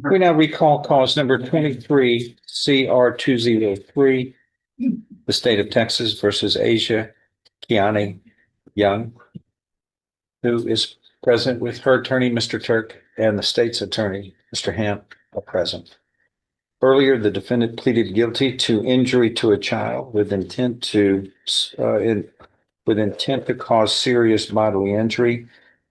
We now recall cause number 23 CR 203, the state of Texas versus Asia Kiani Young, who is present with her attorney, Mr. Turk, and the state's attorney, Mr. Hamp, are present. Earlier, the defendant pleaded guilty to injury to a child with intent to cause serious bodily injury.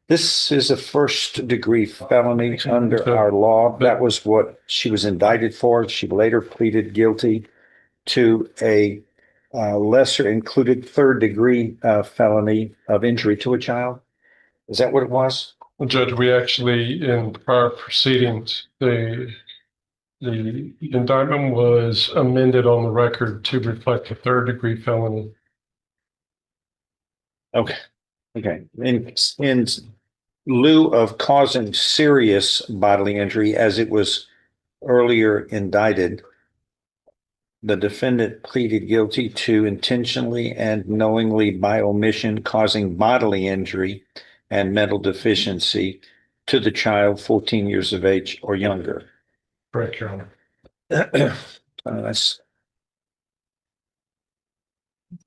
This is a first-degree felony under our law. That was what she was indicted for. She later pleaded guilty to a lesser included third-degree felony of injury to a child. Is that what it was? Well, Judge, we actually, in prior proceedings, the indictment was amended on the record to reflect a third-degree felony. Okay. In lieu of causing serious bodily injury, as it was earlier indicted, the defendant pleaded guilty to intentionally and knowingly by omission causing bodily injury and mental deficiency to the child 14 years of age or younger. Correct, Your Honor. That's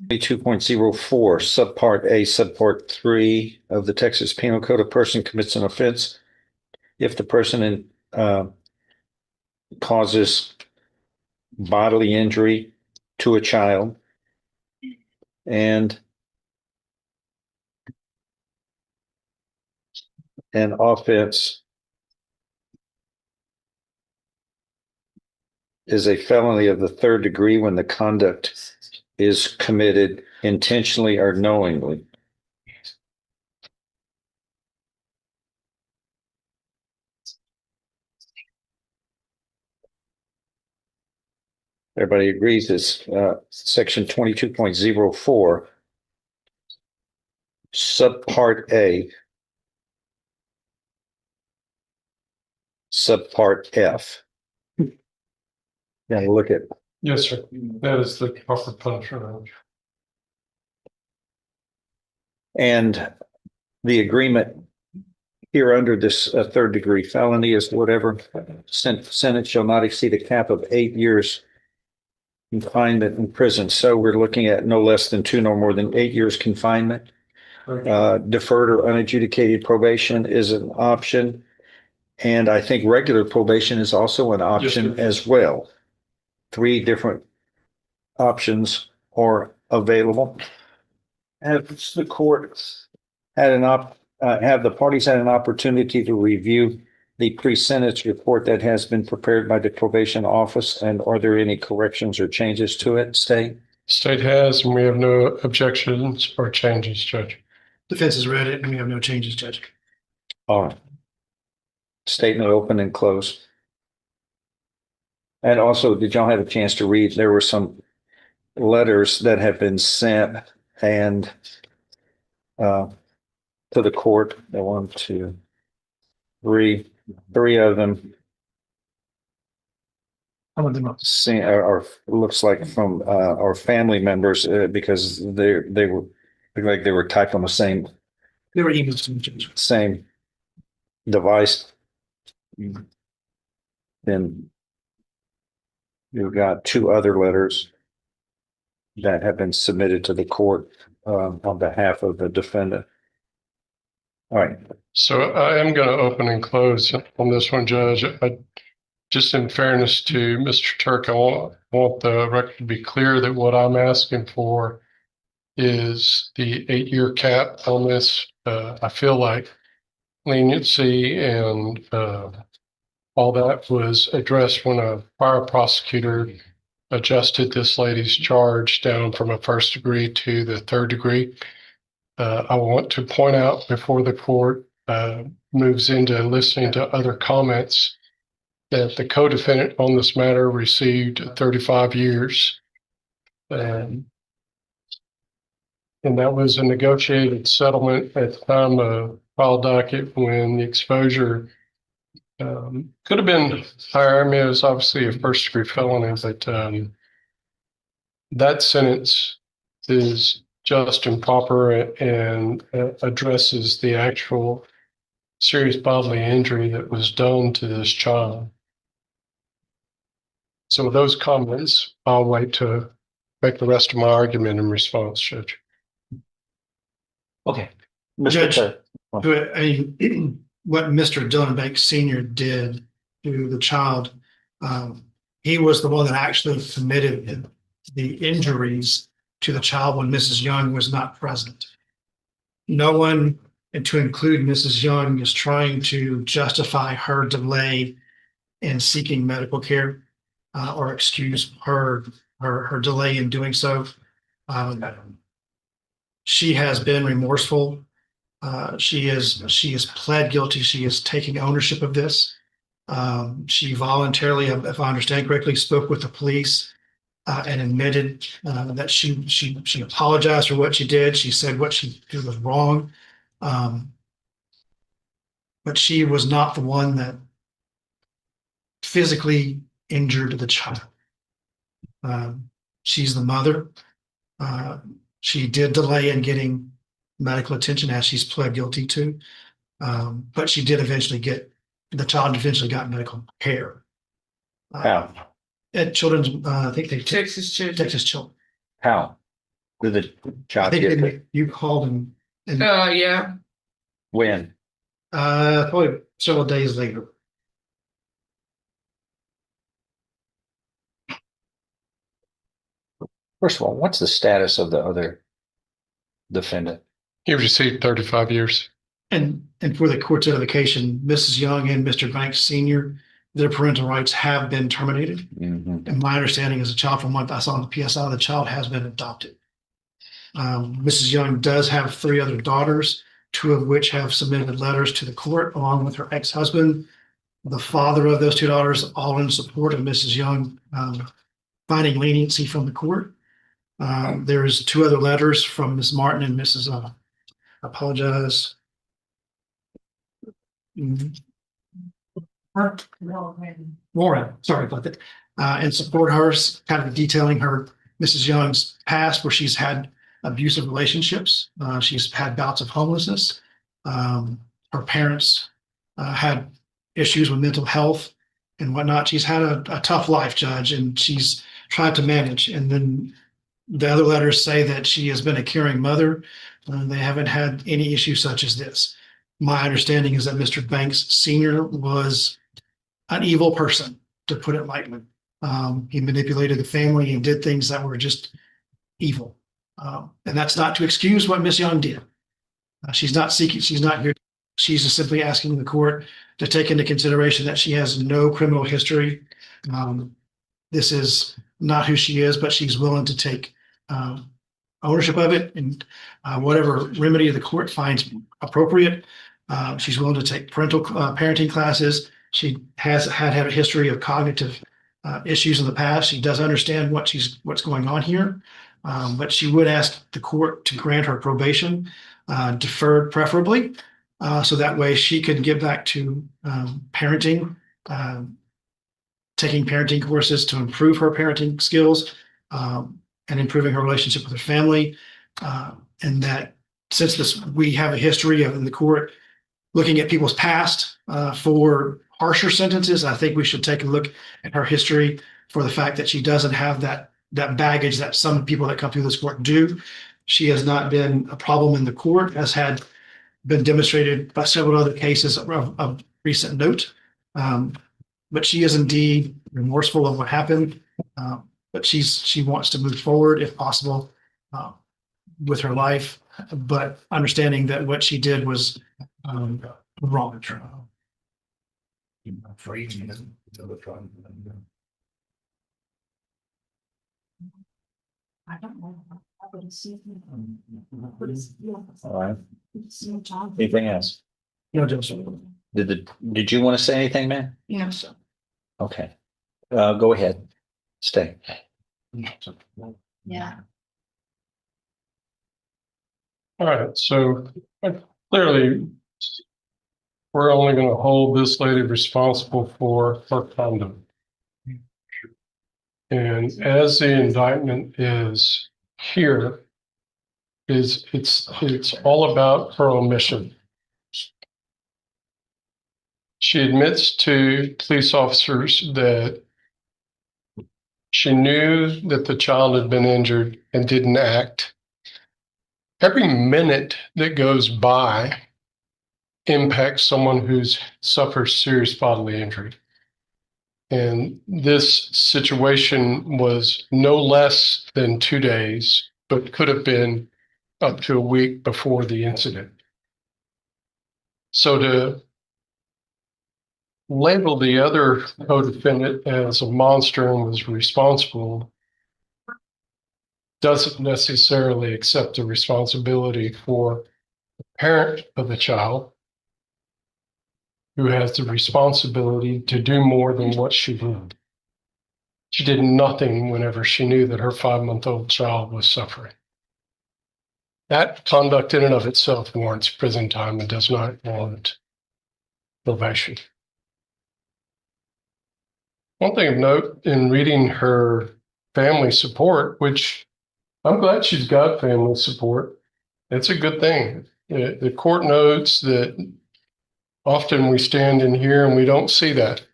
2.04, subpart A, subpart 3 of the Texas Penal Code. A person commits an offense if the person causes bodily injury to a child and an offense is a felony of the third degree when the conduct is committed intentionally or knowingly. Everybody agrees it's section 22.04, subpart A, subpart F. Now look at. Yes, sir. That is the proper punishment. And the agreement here under this third degree felony is whatever sentence shall not exceed a cap of 8 years confinement in prison. So we're looking at no less than 2, no more than 8 years confinement. Deferred or unadjudicated probation is an option. And I think regular probation is also an option as well. 3 different options are available. Have the court had have the parties had an opportunity to review the pre-sentence report that has been prepared by the probation office, and are there any corrections or changes to it, State? State has, and we have no objections or changes, Judge. Defense has read it, and we have no changes, Judge. All right. Statement open and close. And also, did y'all have a chance to read? There were some letters that have been sent and to the court. 1, 2, 3, 3 of them. How about them? Or looks like from our family members because they were like they were typed on the same. They were emails to me, Judge. Same device. Then you've got 2 other letters that have been submitted to the court on behalf of the defendant. All right. So I am going to open and close on this one, Judge. Just in fairness to Mr. Turk, I want the record to be clear that what I'm asking for is the 8-year cap on this. I feel like leniency and all that was addressed when a prior prosecutor adjusted this lady's charge down from a first degree to the third degree. I want to point out before the court moves into listening to other comments that the co-defendant on this matter received 35 years. And that was a negotiated settlement at the time of trial docket when the exposure could have been higher. I mean, it was obviously a first degree felony, but that sentence is just and proper and addresses the actual serious bodily injury that was done to this child. So with those comments, I'll wait to make the rest of my argument in response, Judge. Okay. Mr. Judge, Turk. what Mr. Dylan Banks Senior did to the child, he was the one that actually committed the injuries to the child when Mrs. Young was not present. No one, and to include Mrs. Young, is trying to justify her delay in seeking medical care or excuse her delay in doing so. She has been remorseful. She has pled guilty. She is taking ownership of this. She voluntarily, if I understand correctly, spoke with the police and admitted that she apologized for what she did. She said what she did was wrong. But she was not the one that physically injured the child. She's the mother. She did delay in getting medical attention as she's pled guilty to. But she did eventually the child eventually got medical care. How? At Children's, I think they Texas Children. Texas Children. How did the I child think get they- you called and Yeah, when? probably several days later. First of all, what's the status of the other defendant? He received 35 years. And for the court's edification, Mrs. Young and Mr. Banks Senior, their parental rights have been terminated. Mhm. And my understanding is a child from what I saw in the PSI, the child has been adopted. Mrs. Young does have 3 other daughters, 2 of which have submitted letters to the court along with her ex-husband. The father of those 2 daughters, all in support of Mrs. Young finding leniency from the court. There's 2 other letters from Ms. Martin and Mrs. I apologize. Warren, sorry about that. And support hers, kind of detailing Mrs. Young's past where she's had abusive relationships. She's had bouts of homelessness. Her parents had issues with mental health and whatnot. She's had a tough life, Judge, and she's tried to manage. And then the other letters say that she has been a caring mother. They haven't had any issues such as this. My understanding is that Mr. Banks Senior was an evil person, to put it lightly. He manipulated the family and did things that were just evil. And that's not to excuse what Miss Young did. She's not here. She's just simply asking the court to take into consideration that she has no criminal history. This is not who she is, but she's willing to take ownership of it and whatever remedy the court finds appropriate. She's willing to take parenting classes. She has had a history of cognitive issues in the past. She does understand what's going on here, but she would ask the court to grant her probation, deferred preferably, so that way she can get back to parenting, taking parenting courses to improve her parenting skills and improving her relationship with her family. And that since we have a history of in the court looking at people's past for harsher sentences, I think we should take a look at her history for the fact that she doesn't have that baggage that some people that come through this court do. She has not been a problem in the court, as had been demonstrated by several other cases of recent note. But she is indeed remorseful of what happened. But she wants to move forward if possible with her life, but understanding that what she did was wrong. I don't know. I would see. All right. Anything else? No, Joseph. Did you want to say anything, man? no, sir. Okay. Go ahead. Stay. Yeah. All right, so clearly, we're only going to hold this lady responsible for her conduct. And as the indictment is here, it's all about her omission. She admits to police officers that She knew that the child had been injured and didn't act. Every minute that goes by impacts someone who's suffers serious bodily injury. And this situation was no less than 2 days, but could have been up to a week before the incident. So to label the other co-defendant as a monster and was responsible doesn't necessarily accept the responsibility for the parent of the child, who has the responsibility to do more than what she did. She did nothing whenever she knew that her 5-month-old child was suffering. That conduct in and of itself warrants prison time and does not warrant probation. One thing of note in reading her family support, which I'm glad she's got family support. It's a good thing. The court notes that often we stand in here and we don't see that.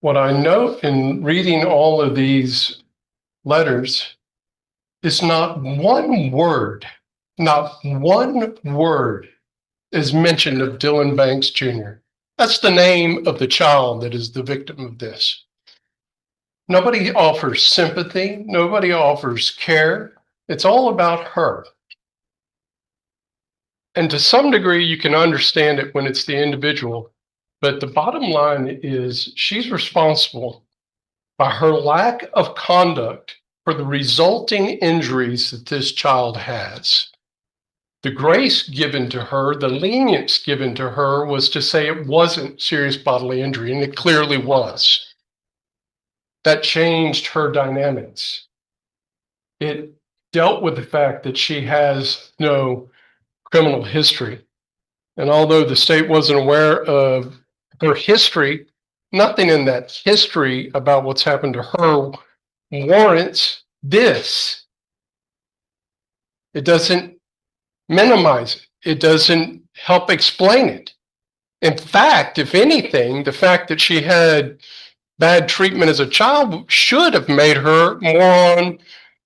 What I note in reading all of these letters is not one word is mentioned of Dylan Banks Jr. That's the name of the child that is the victim of this. Nobody offers sympathy. Nobody offers care. It's all about her. And to some degree, you can understand it when it's the individual. But the bottom line is she's responsible by her lack of conduct for the resulting injuries that this child has. The grace given to her, the lenience given to her was to say it wasn't serious bodily injury, and it clearly was. That changed her dynamics. It dealt with the fact that she has no criminal history. And although the state wasn't aware of her history, nothing in that history about what's happened to her warrants this. It doesn't minimize it. It doesn't help explain it. In fact, if anything, the fact that she had bad treatment as a child should have made her more on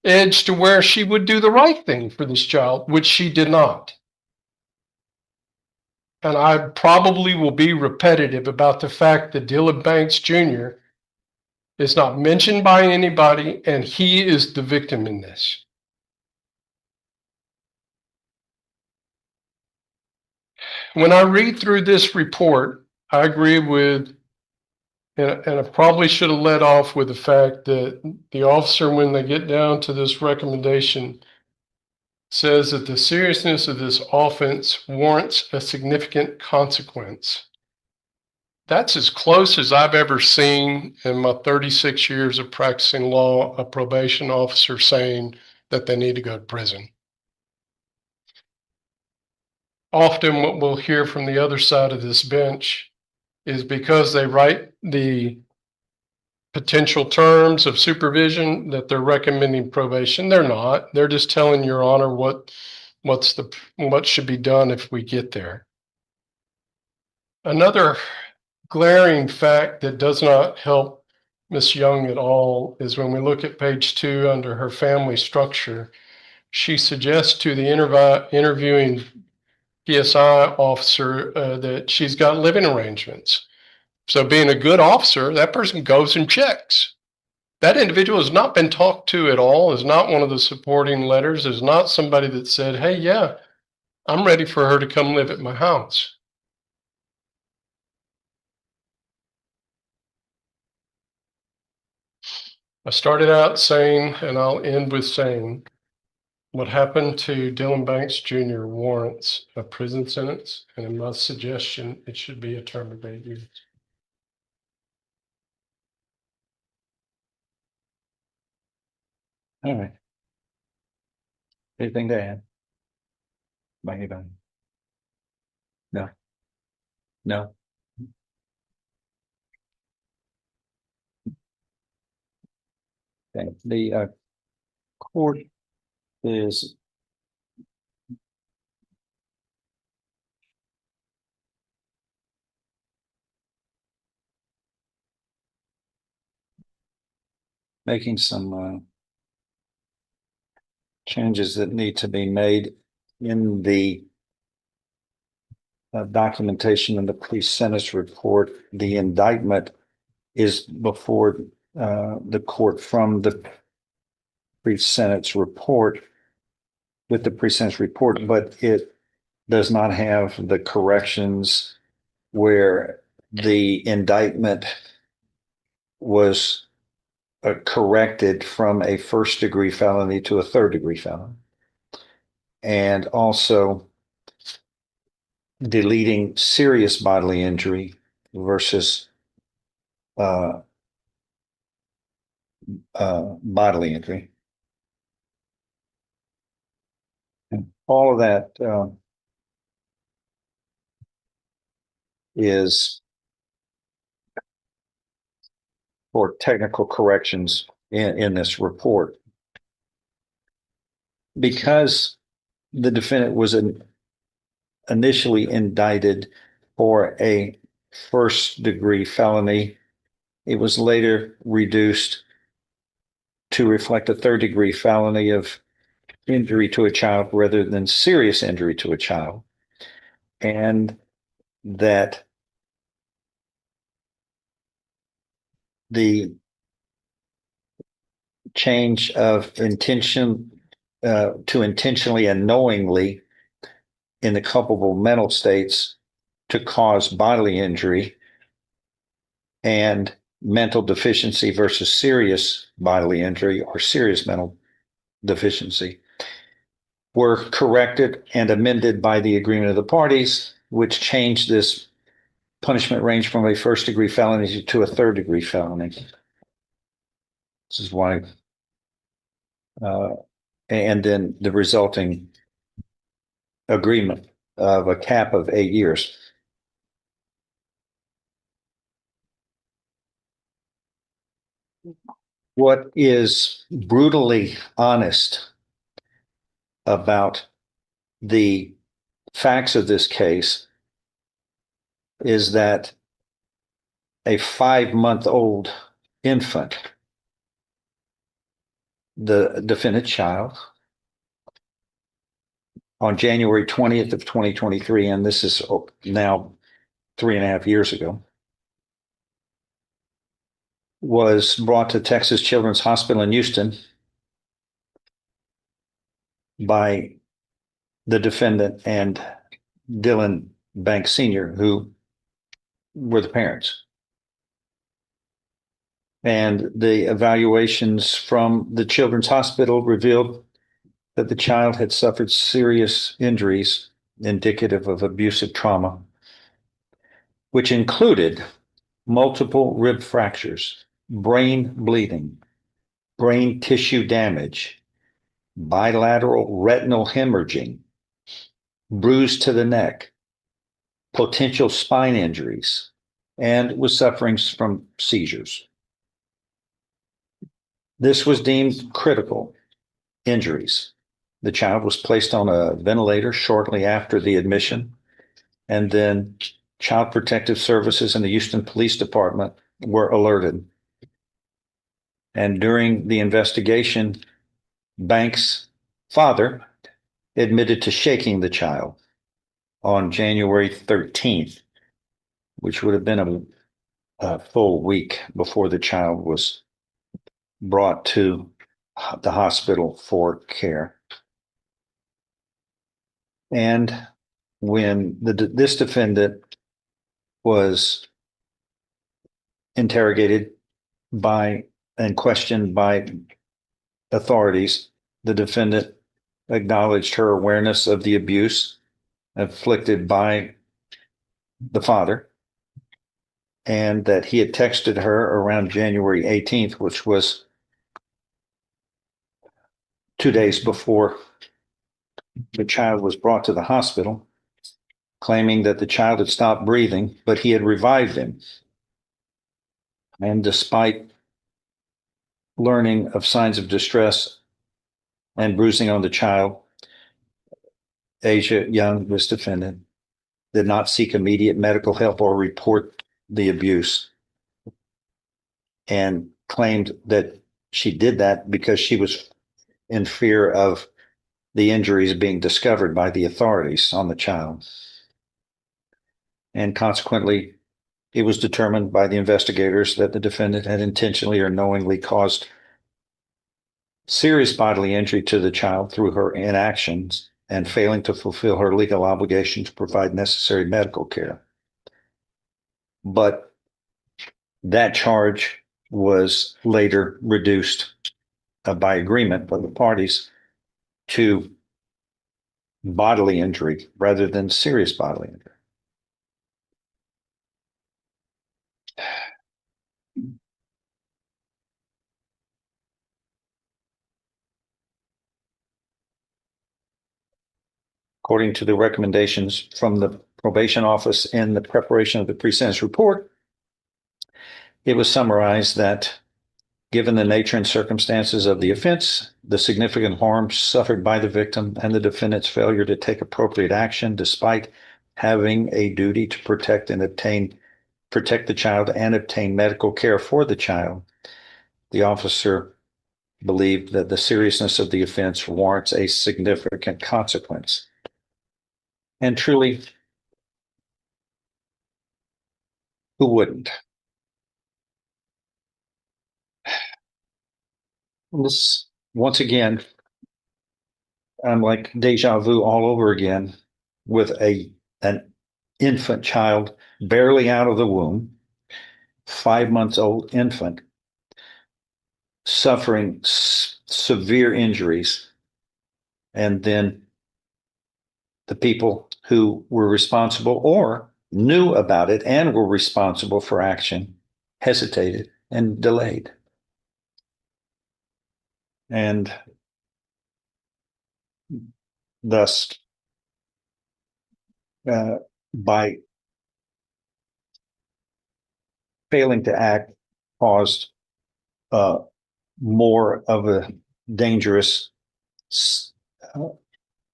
edge to where she would do the right thing for this child, which she did not. And I probably will be repetitive about the fact that Dylan Banks Jr. is not mentioned by anybody, and he is the victim in this. When I read through this report, I agree with, and I probably should have led off with the fact that the officer, when they get down to this recommendation, says that the seriousness of this offense warrants a significant consequence. That's as close as I've ever seen in my 36 years of practicing law, a probation officer saying that they need to go to prison. Often what we'll hear from the other side of this bench is because they write the potential terms of supervision that they're recommending probation. They're not. They're just telling Your Honor what should be done if we get there. Another glaring fact that does not help Ms. Young at all is when we look at page 2 under her family structure, she suggests to the interviewing PSI officer that she's got living arrangements. So being a good officer, that person goes and checks. That individual has not been talked to at all, is not one of the supporting letters, is not somebody that said, hey, yeah, I'm ready for her to come live at my house. I started out saying, and I'll end with saying, what happened to Dylan Banks Jr. warrants a prison sentence, and in my suggestion, it should be a term of 8 years. All right. Anything to add? By anybody? No. No. Okay. The court is making some changes that need to be made in the documentation in the pre-sentence report. The indictment is before the court from the pre-sentence report with the pre-sentence report, but it does not have the corrections where the indictment was corrected from a first-degree felony to a third-degree felony. And also deleting serious bodily injury versus bodily injury. And all of that is for technical corrections in this report. Because the defendant was initially indicted for a first-degree felony, it was later reduced to reflect a third-degree felony of injury to a child rather than serious injury to a child. And that the change of intention to intentionally and knowingly in the culpable mental states to cause bodily injury and mental deficiency versus serious bodily injury or serious mental deficiency were corrected and amended by the agreement of the parties, which changed this punishment range from a first-degree felony to a third-degree felony. This is why, and then the resulting agreement of a cap of 8 years. What is brutally honest about the facts of this case is that a 5-month-old infant, the defendant's child, on January 20th of 2023, and this is now 3.5 years ago, was brought to Texas Children's Hospital in Houston by the defendant and Dylan Banks Sr., who were the parents. And the evaluations from the Children's Hospital revealed that the child had suffered serious injuries indicative of abusive trauma, which included multiple rib fractures, brain bleeding, brain tissue damage, bilateral retinal hemorrhaging, bruise to the neck, potential spine injuries, and was suffering from seizures. This was deemed critical injuries. The child was placed on a ventilator shortly after the admission, and then Child Protective Services and the Houston Police Department were alerted. And during the investigation, Banks' father admitted to shaking the child on January 13th, which would have been a full week before the child was brought to the hospital for care. And when this defendant was interrogated by and questioned by authorities, the defendant acknowledged her awareness of the abuse inflicted by the father, and that he had texted her around January 18th, which was 2 days before the child was brought to the hospital, claiming that the child had stopped breathing, but he had revived him. And despite learning of signs of distress and bruising on the child, Asia Young, this defendant, did not seek immediate medical help or report the abuse, and claimed that she did that because she was in fear of the injuries being discovered by the authorities on the child. And consequently, it was determined by the investigators that the defendant had intentionally or knowingly caused serious bodily injury to the child through her inactions and failing to fulfill her legal obligation to provide necessary medical care. But that charge was later reduced by agreement by the parties to bodily injury rather than serious bodily injury. According to the recommendations from the probation office in the preparation of the pre-sentence report, it was summarized that given the nature and circumstances of the offense, the significant harm suffered by the victim, and the defendant's failure to take appropriate action despite having a duty to protect the child and obtain medical care for the child, the officer believed that the seriousness of the offense warrants a significant consequence. And truly, who wouldn't? This, once again, I'm like deja vu all over again with an infant child barely out of the womb, 5 months old infant, suffering severe injuries, and then the people who were responsible or knew about it and were responsible for action hesitated and delayed. And thus, by failing to act, caused more of a dangerous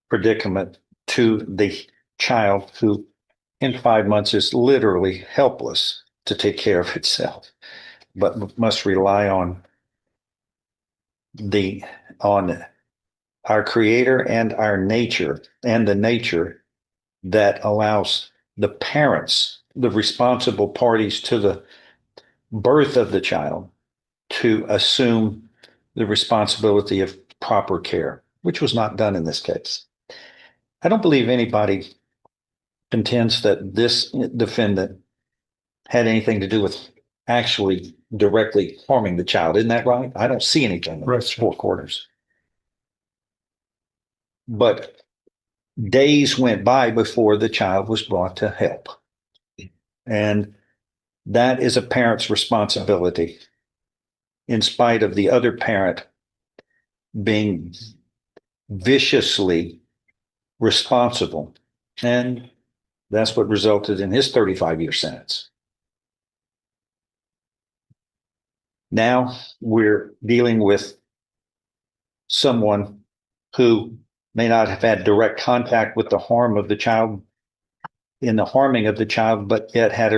predicament to the child, who in 5 months is literally helpless to take care of itself, but must rely on our creator and our nature, and the nature that allows the parents, the responsible parties to the birth of the child, to assume the responsibility of proper care, which was not done in this case. I don't believe anybody contends that this defendant had anything to do with actually directly harming the child. Isn't that right? I don't see anything in those four quarters. But days went by before the child was brought to help. And that is a parent's responsibility, in spite of the other parent being viciously responsible. And that's what resulted in his 35-year sentence. Now we're dealing with someone who may not have had direct contact with the harm of the child, in the harming of the child, but yet had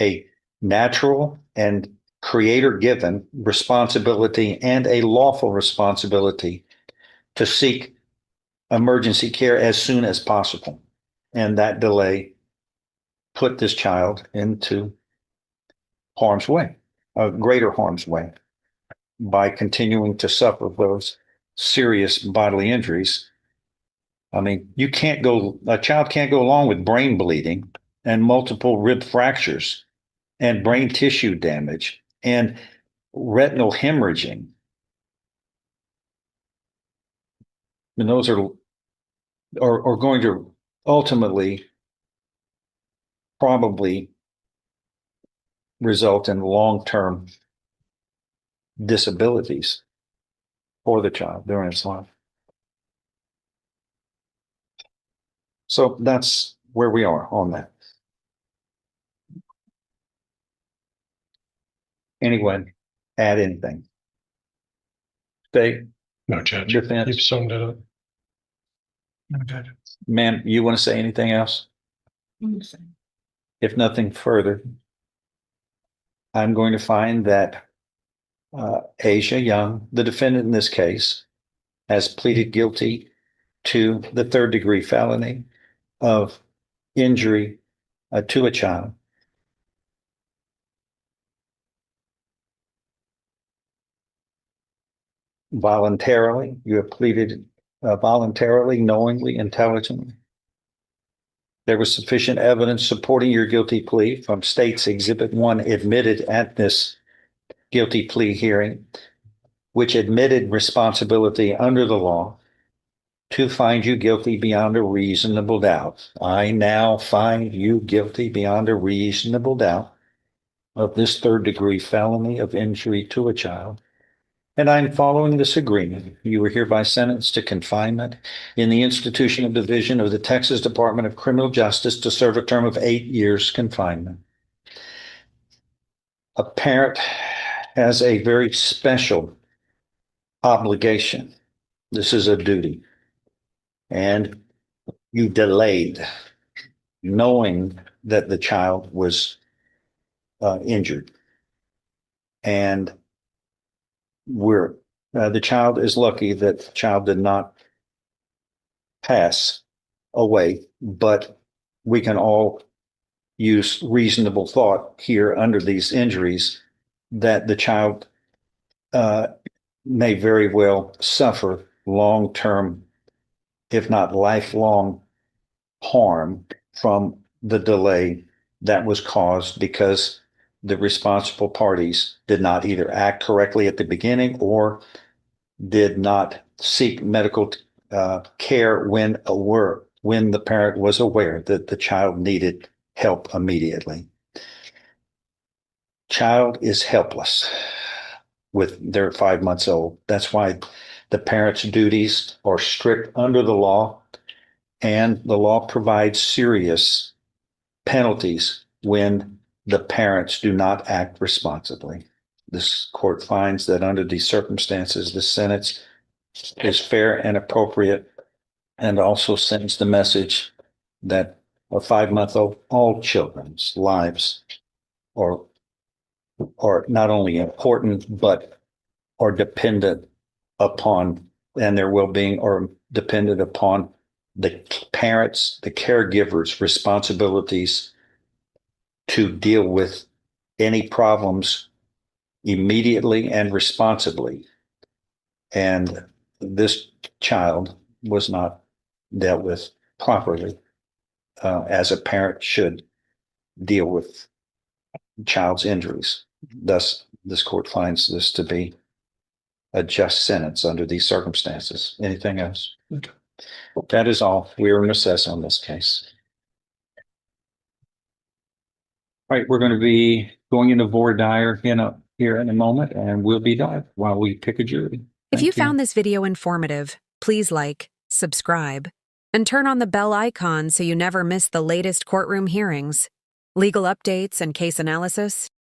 a natural and creator-given responsibility and a lawful responsibility to seek emergency care as soon as possible. And that delay put this child into harm's way, greater harm's way, by continuing to suffer those serious bodily injuries. I mean, a child can't go along with brain bleeding and multiple rib fractures and brain tissue damage and retinal hemorrhaging. And those are going to ultimately probably result in long-term disabilities for the child during its life. So that's where we are on that. Anyone add anything? State, No, Judge. defense, You've summed it up. ma'am, you want to say anything else? If nothing further, I'm going to find that Asia Young, the defendant in this case, has pleaded guilty to the third-degree felony of injury to a child. Voluntarily, you have pleaded voluntarily, knowingly, intelligently. There was sufficient evidence supporting your guilty plea from State's Exhibit 1 admitted at this guilty plea hearing, which admitted responsibility under the law to find you guilty beyond a reasonable doubt. I now find you guilty beyond a reasonable doubt of this third-degree felony of injury to a child. And I'm following this agreement. You are hereby sentenced to confinement in the institutional division of the Texas Department of Criminal Justice to serve a term of 8 years confinement. A parent has a very special obligation. This is a duty. And you delayed knowing that the child was injured. And the child is lucky that the child did not pass away, but we can all use reasonable thought here under these injuries that the child may very well suffer long-term, if not lifelong, harm from the delay that was caused because the responsible parties did not either act correctly at the beginning or did not seek medical care when the parent was aware that the child needed help immediately. Child is helpless with their 5 months old. That's why the parent's duties are strict under the law, and the law provides serious penalties when the parents do not act responsibly. This court finds that under these circumstances, the sentence is fair and appropriate, and also sends the message that a 5-month-old, all children's lives are not only important, but are dependent upon, and their well-being are dependent upon the parents, the caregivers' responsibilities to deal with any problems immediately and responsibly. And this child was not dealt with properly, as a parent should deal with child's injuries. Thus, this court finds this to be a just sentence under these circumstances. Anything else? Okay. That is all. We are in recess on this case. All right, we're going to be going into voir dire here in a moment, and we'll be done while we pick a jury. If you found this video informative, please like, subscribe, and turn on the bell icon so you never miss the latest courtroom hearings, legal updates, and case analysis.